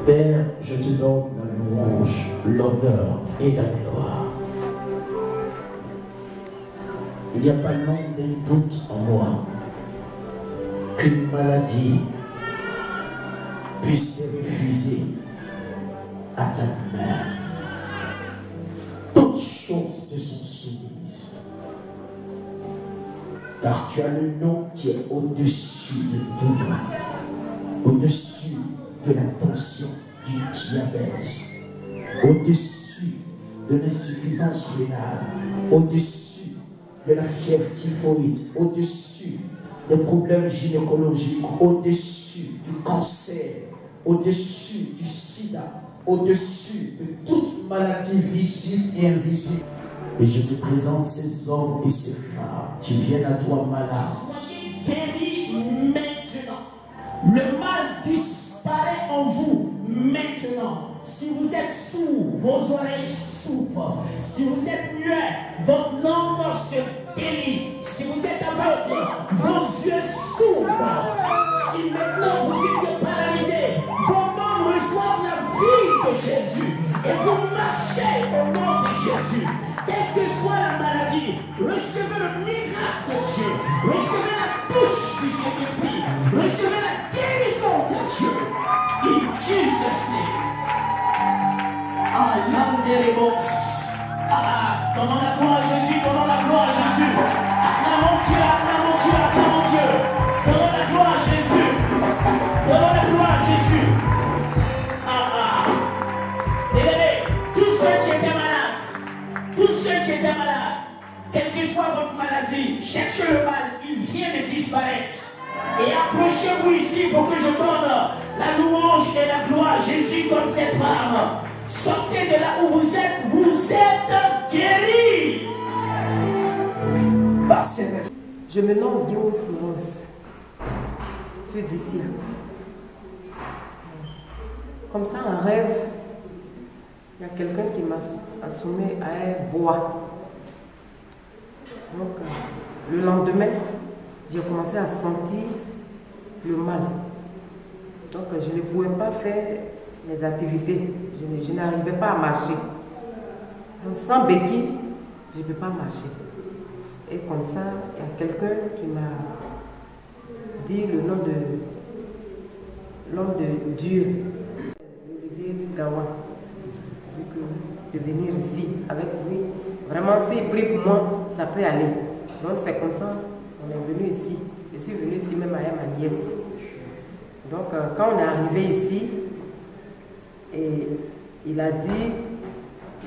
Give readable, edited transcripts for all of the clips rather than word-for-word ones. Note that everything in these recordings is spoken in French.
Père, je te donne la louange, l'honneur et la gloire. Il n'y a pas l'ombre d'un doute en moi qu'une maladie puisse se refuser à ta main. Toutes choses te sont soumises. Car tu as le nom qui est au-dessus de tout nom, au-dessus de la tension, du diabète, au-dessus de l'insuffisance rénale, au-dessus de la fièvre typhoïde, au-dessus des problèmes gynécologiques, au-dessus du cancer, au-dessus du sida, au-dessus de toute maladie visible et invisible. Et je te présente ces hommes et ces femmes qui viennent à toi malades. Soyez guéris maintenant. Le mal disparaît en vous maintenant. Si vous êtes sourd, vos oreilles s'ouvrent. Si vous êtes muet, votre langue se délie. Si vous êtes aveugle, vos yeux s'ouvrent. Si maintenant vous étiez paralysé, vos membres reçoivent la vie de Jésus. Et vous marchez au nom de Jésus. Quelle que soit la maladie, recevez le miracle de Dieu. Recevez la touche du Saint-Esprit. Recevez la guérison de Dieu. In Jesus' name. Donnons la gloire à Jésus, donnons la gloire à Jésus. Acclamons Dieu, acclamons Dieu, acclamons Dieu. Donnons la gloire à Jésus. Donnons la gloire à Jésus. Bien-aimés, tous ceux qui étaient malades, tous ceux qui étaient malades, quelle que soit votre maladie, cherchez le mal, il vient de disparaître. Et approchez-vous ici pour que je donne la louange et la gloire à Jésus comme cette femme. Sortez de là où vous êtes guéris. Je me nomme Guillaume Florence. Je suis d'ici. Comme ça, un rêve, il y a quelqu'un qui m'a assommé à un bois. Donc, le lendemain, j'ai commencé à sentir le mal. Donc, je ne pouvais pas faire mes activités. Je n'arrivais pas à marcher. Donc, sans béquille, je ne peux pas marcher. Et comme ça, il y a quelqu'un qui m'a dit le nom de l'homme de Dieu, Olivier Gawa, de venir ici avec lui. Vraiment, s'il prie pour moi, ça peut aller. Donc, c'est comme ça qu'on est venu ici. Je suis venu ici même avec ma nièce. Donc, quand on est arrivé ici, et il a dit,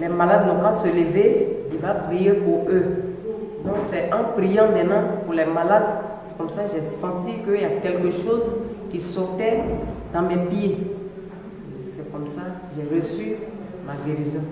les malades n'ont qu'à se lever, il va prier pour eux. Donc, c'est en priant maintenant pour les malades, c'est comme ça que j'ai senti qu'il y a quelque chose qui sortait dans mes pieds. C'est comme ça que j'ai reçu ma guérison.